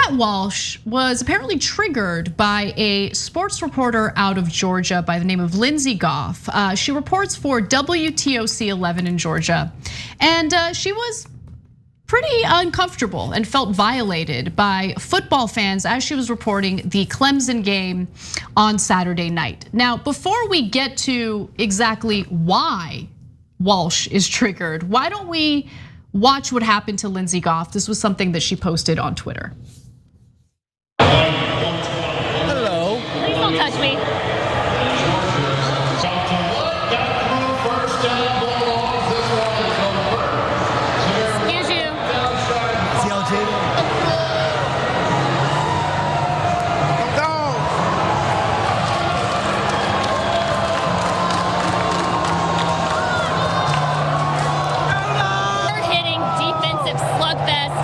Matt Walsh was apparently triggered by a sports reporter out of Georgia by the name of Lyndsey Gough. She reports for WTOC 11 in Georgia, and she was pretty uncomfortable and felt violated by football fans as she was reporting the Clemson game on Saturday night. Now, before we get to exactly why Walsh is triggered, why don't we watch what happened to Lyndsey Gough? This was something that she posted on Twitter. Hello. Please don't touch me. Excuse you. CLJ. They're hitting defensive slugfest,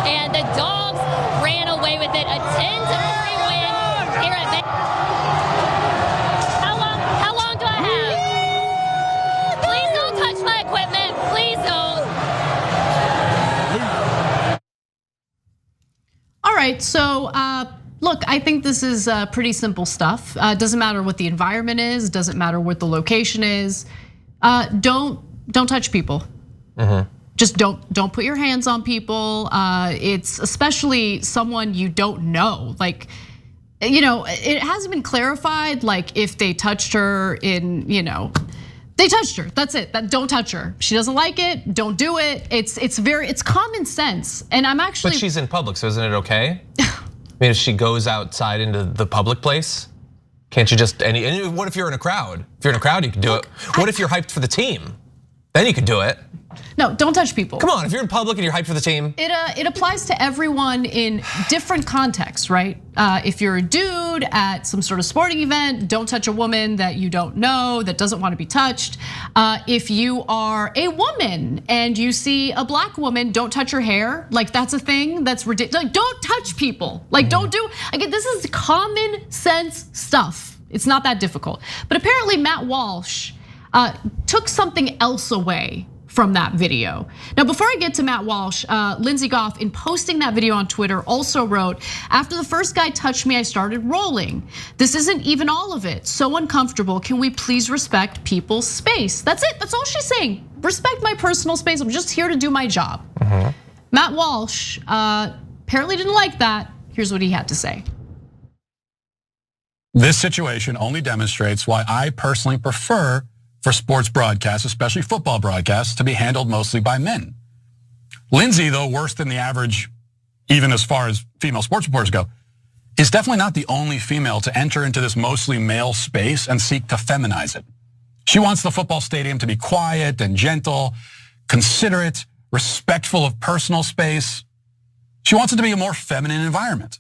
and the Dogs ran away with it. A 10-3 win here at Vegas. How long do I have? Please don't touch my equipment. Please don't. All right, so look, I think this is pretty simple stuff. Doesn't matter what the environment is, doesn't matter what the location is. Don't touch people. Just don't put your hands on people. It's especially someone you don't know. Like, it hasn't been clarified. Like if they touched her in, they touched her. That's it. Don't touch her. She doesn't like it. Don't do it. It's common sense. And I'm actually. But she's in public, so isn't it okay? I mean, if she goes outside into the public place, can't you just and what if you're in a crowd? If you're in a crowd, you can do it. What if you're hyped for the team? Then you can do it. No, don't touch people. Come on, if you're in public and you're hyped for the team. It applies to everyone in different contexts, right? If you're a dude at some sort of sporting event, don't touch a woman that you don't know, that doesn't want to be touched. If you are a woman and you see a black woman, don't touch her hair. Like that's a thing, that's ridiculous. Like don't touch people. Like don't do, again, this is common sense stuff. It's not that difficult. But apparently Matt Walsh took something else away from that video. Now, before I get to Matt Walsh, Lyndsey Gough, in posting that video on Twitter, also wrote, "After the first guy touched me, I started rolling. This isn't even all of it. So uncomfortable. Can we please respect people's space?" That's it. That's all she's saying. Respect my personal space. I'm just here to do my job. Matt Walsh apparently didn't like that. Here's what he had to say. This situation only demonstrates why I personally prefer for sports broadcasts, especially football broadcasts, to be handled mostly by men. Lyndsey, though worse than the average, even as far as female sports reporters go, is definitely not the only female to enter into this mostly male space and seek to feminize it. She wants the football stadium to be quiet and gentle, considerate, respectful of personal space. She wants it to be a more feminine environment.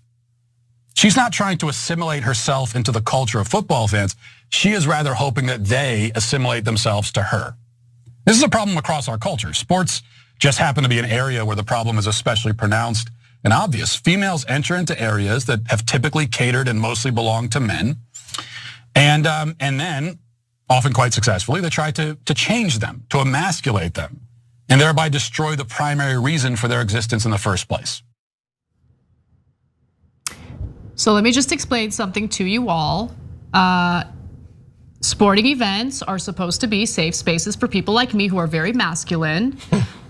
She's not trying to assimilate herself into the culture of football fans. She is rather hoping that they assimilate themselves to her. This is a problem across our culture. Sports just happen to be an area where the problem is especially pronounced and obvious. Females enter into areas that have typically catered and mostly belong to men. And then, often quite successfully, they try to change them, to emasculate them, and thereby destroy the primary reason for their existence in the first place. So let me just explain something to you all. Sporting events are supposed to be safe spaces for people like me who are very masculine,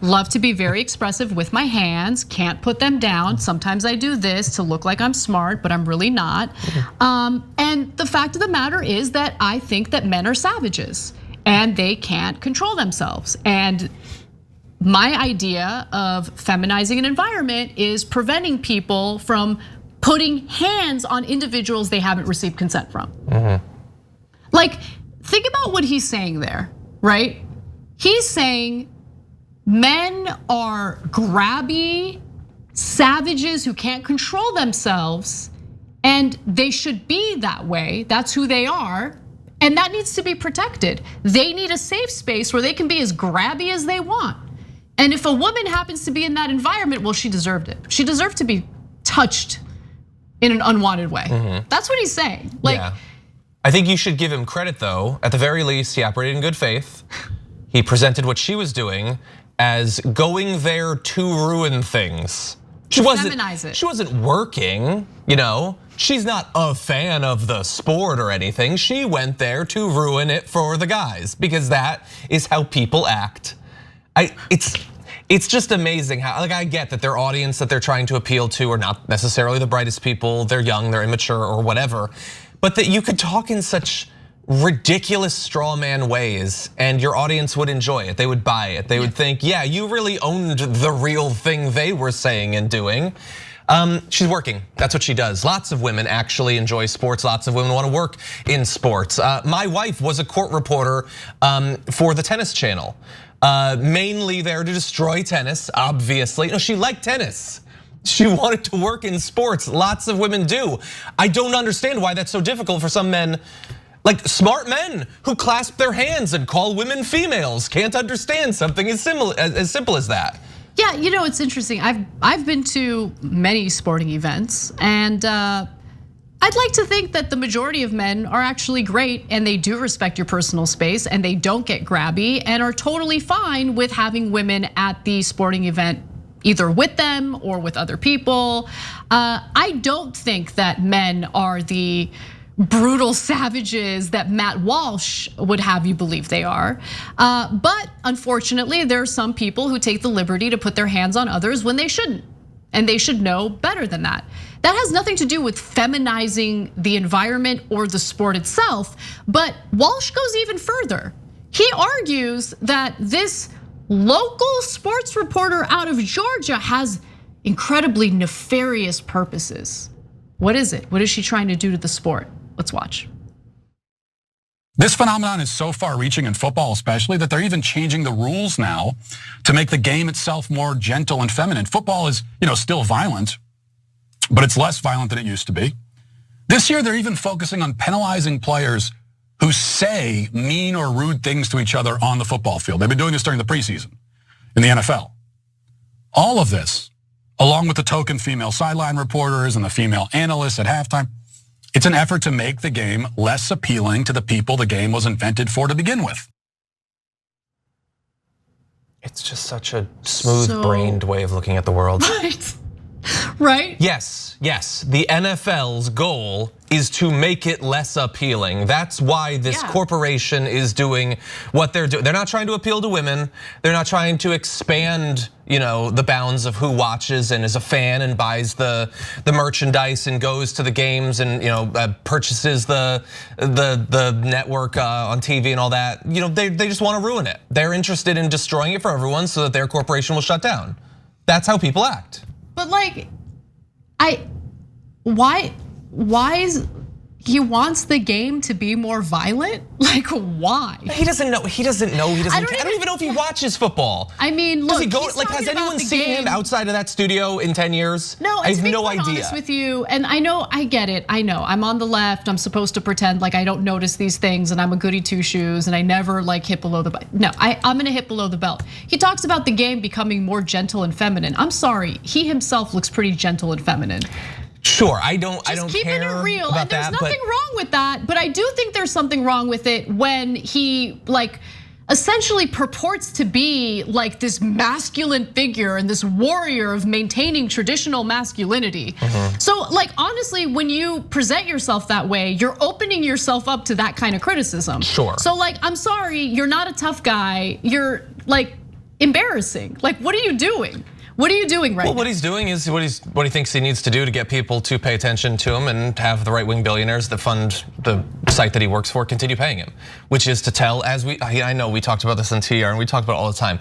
love to be very expressive with my hands, can't put them down. Sometimes I do this to look like I'm smart, but I'm really not. And the fact of the matter is that I think that men are savages and they can't control themselves. And my idea of feminizing an environment is preventing people from putting hands on individuals they haven't received consent from. Like, think about what he's saying there, right? He's saying men are grabby savages who can't control themselves, and they should be that way. That's who they are, and that needs to be protected. They need a safe space where they can be as grabby as they want. And if a woman happens to be in that environment, well, she deserved it. She deserved to be touched in an unwanted way. That's what he's saying. Like, yeah. I think you should give him credit though. At the very least, he operated in good faith. He presented what she was doing as going there to ruin things. Feminize it. She wasn't working, you know. She's not a fan of the sport or anything. She went there to ruin it for the guys because that is how people act. It's just amazing how, like, I get that their audience that they're trying to appeal to are not necessarily the brightest people. They're young, they're immature or whatever. But that you could talk in such ridiculous straw man ways and your audience would enjoy it. They would buy it. They would think, yeah, you really owned the real thing they were saying and doing. She's working, that's what she does. Lots of women actually enjoy sports. Lots of women want to work in sports. My wife was a court reporter for the Tennis Channel. Mainly there to destroy tennis, obviously. No, she liked tennis. She wanted to work in sports. Lots of women do. I don't understand why that's so difficult for some men. Like smart men who clasp their hands and call women females can't understand something as simple as that. Yeah, you know, it's interesting. I've been to many sporting events, and I'd like to think that the majority of men are actually great and they do respect your personal space and they don't get grabby and are totally fine with having women at the sporting event, either with them or with other people. I don't think that men are the brutal savages that Matt Walsh would have you believe they are. But unfortunately, there are some people who take the liberty to put their hands on others when they shouldn't. And they should know better than that. That has nothing to do with feminizing the environment or the sport itself, but Walsh goes even further. He argues that this local sports reporter out of Georgia has incredibly nefarious purposes. What is it? What is she trying to do to the sport? Let's watch. This phenomenon is so far reaching in football especially that they're even changing the rules now to make the game itself more gentle and feminine. Football is, still violent, but it's less violent than it used to be. This year, they're even focusing on penalizing players who say mean or rude things to each other on the football field. They've been doing this during the preseason in the NFL. All of this, along with the token female sideline reporters and the female analysts at halftime, it's an effort to make the game less appealing to the people the game was invented for to begin with. It's just such a smooth-brained way of looking at the world. Right? Yes. The NFL's goal is to make it less appealing. That's why this corporation is doing what they're doing. They're not trying to appeal to women. They're not trying to expand, the bounds of who watches and is a fan and buys the merchandise and goes to the games and purchases the network on TV and all that. They just want to ruin it. They're interested in destroying it for everyone so that their corporation will shut down. That's how people act. But why is he wants the game to be more violent? Like, why? He doesn't know. I don't even know if he watches football. I mean, look, has anyone seen him outside of that studio in 10 years? No, I have no idea. Honest with you, and I get it. I know I'm on the left. I'm supposed to pretend like I don't notice these things, and I'm a goody two shoes, and I never hit below the belt. No, I'm gonna hit below the belt. He talks about the game becoming more gentle and feminine. I'm sorry, he himself looks pretty gentle and feminine. Sure, I don't keeping care it real, about and there's that, nothing wrong with that. But I do think there's something wrong with it when he essentially purports to be like this masculine figure and this warrior of maintaining traditional masculinity. So honestly, when you present yourself that way, you're opening yourself up to that kind of criticism. Sure. So I'm sorry, you're not a tough guy. You're embarrassing. What are you doing? What are you doing right now? What he's doing is what he thinks he needs to do to get people to pay attention to him and have the right-wing billionaires that fund the site that he works for continue paying him, which is to tell, I know we talked about this on TR and we talk about it all the time.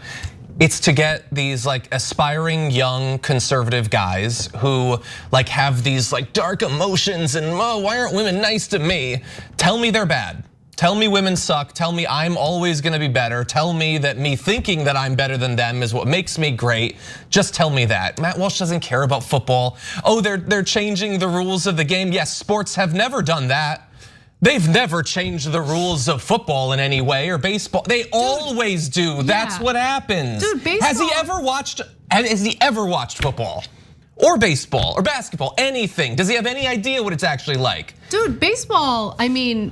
It's to get these aspiring young conservative guys who have these dark emotions and why aren't women nice to me? Tell me they're bad. Tell me women suck, tell me I'm always gonna be better, tell me that me thinking that I'm better than them is what makes me great. Just tell me that. Matt Walsh doesn't care about football. Oh, they're changing the rules of the game. Yes, sports have never done that. They've never changed the rules of football in any way or baseball. They always do. Yeah. That's what happens. Dude, baseball. Has he ever watched football? Or baseball, or basketball, anything. Does he have any idea what it's actually like? Dude, baseball,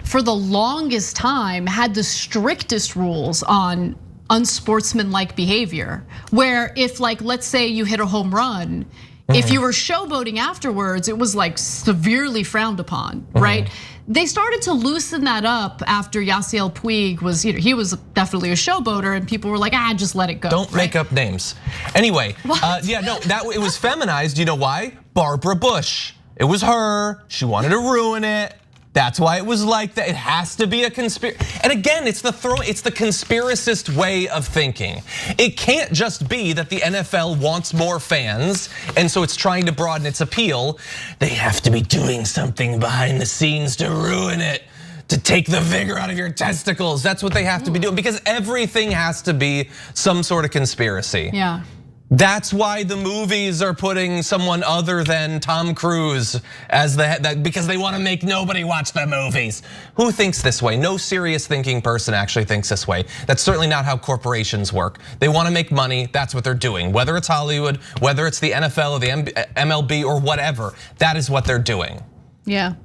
for the longest time had the strictest rules on unsportsmanlike behavior. Where if let's say you hit a home run, If you were showboating afterwards, it was like severely frowned upon, right? They started to loosen that up after Yasiel Puig was, he was definitely a showboater, and people were like, just let it go. Don't make up names. Anyway, yeah, no, it was feminized. You know why? Barbara Bush. It was her. She wanted to ruin it. That's why it was like that. It has to be a conspiracy. And again, it's the conspiracist way of thinking. It can't just be that the NFL wants more fans, and so it's trying to broaden its appeal. They have to be doing something behind the scenes to ruin it, to take the vigor out of your testicles. That's what they have to be doing, because everything has to be some sort of conspiracy. Yeah. That's why the movies are putting someone other than Tom Cruise as because they want to make nobody watch the movies. Who thinks this way? No serious thinking person actually thinks this way. That's certainly not how corporations work. They want to make money, that's what they're doing. Whether it's Hollywood, whether it's the NFL or the MLB or whatever, that is what they're doing. Yeah.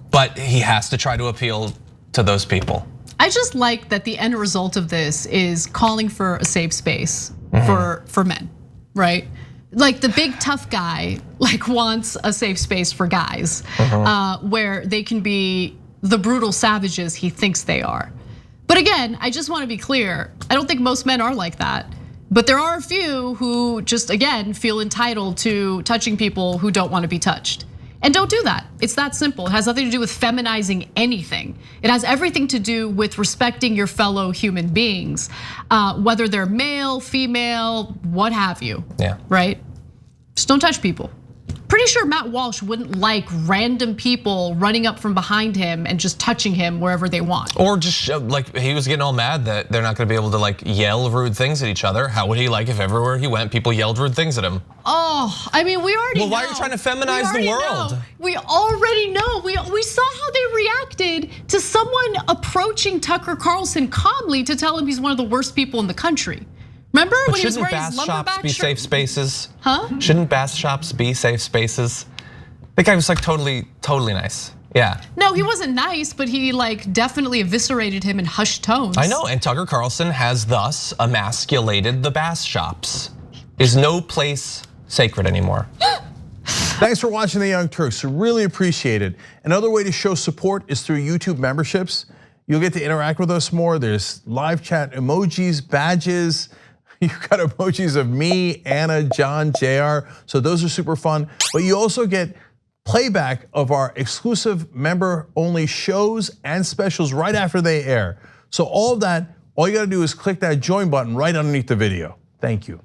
But he has to try to appeal to those people. I just like that the end result of this is calling for a safe space for men. Right? Like the big tough guy wants a safe space for guys where they can be the brutal savages he thinks they are. But again, I just want to be clear. I don't think most men are like that. But there are a few who just, again, feel entitled to touching people who don't want to be touched. And don't do that. It's that simple. It has nothing to do with feminizing anything. It has everything to do with respecting your fellow human beings, whether they're male, female, what have you. Yeah. Right? Just don't touch people. Pretty sure Matt Walsh wouldn't like random people running up from behind him and just touching him wherever they want. Or just like he was getting all mad that they're not going to be able to yell rude things at each other. How would he like if everywhere he went, people yelled rude things at him? Oh, I mean, we already know. Well, why are you trying to feminize the world? We already know. We saw how they reacted to someone approaching Tucker Carlson calmly to tell him he's one of the worst people in the country. Remember when he was wearing his lumberback shops be shirt? safe spaces? Huh? Shouldn't bass shops be safe spaces? The guy was totally nice. Yeah. No, he wasn't nice, but he definitely eviscerated him in hushed tones. I know, and Tucker Carlson has thus emasculated the bass shops. Is no place sacred anymore. Thanks for watching the Young Turks. Really appreciate it. Another way to show support is through YouTube memberships. You'll get to interact with us more. There's live chat emojis, badges. You've got emojis of me, Anna, John, JR. So those are super fun. But you also get playback of our exclusive member-only shows and specials right after they air. So all of that, all you gotta do is click that join button right underneath the video. Thank you.